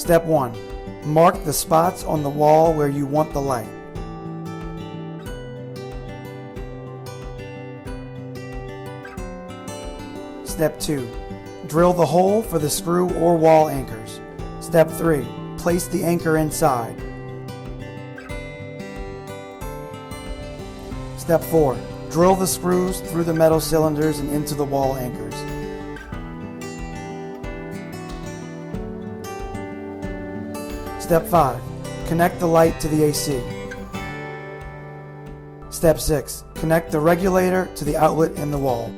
Step 1. Mark the spots on the wall where you want the light. Step 2. Drill the hole for the screw or wall anchors. Step 3. Place the anchor inside. Step 4. Drill the screws through the metal cylinders and into the wall anchors. Step 5. Connect the light to the AC. Step 6. Connect the regulator to the outlet in the wall.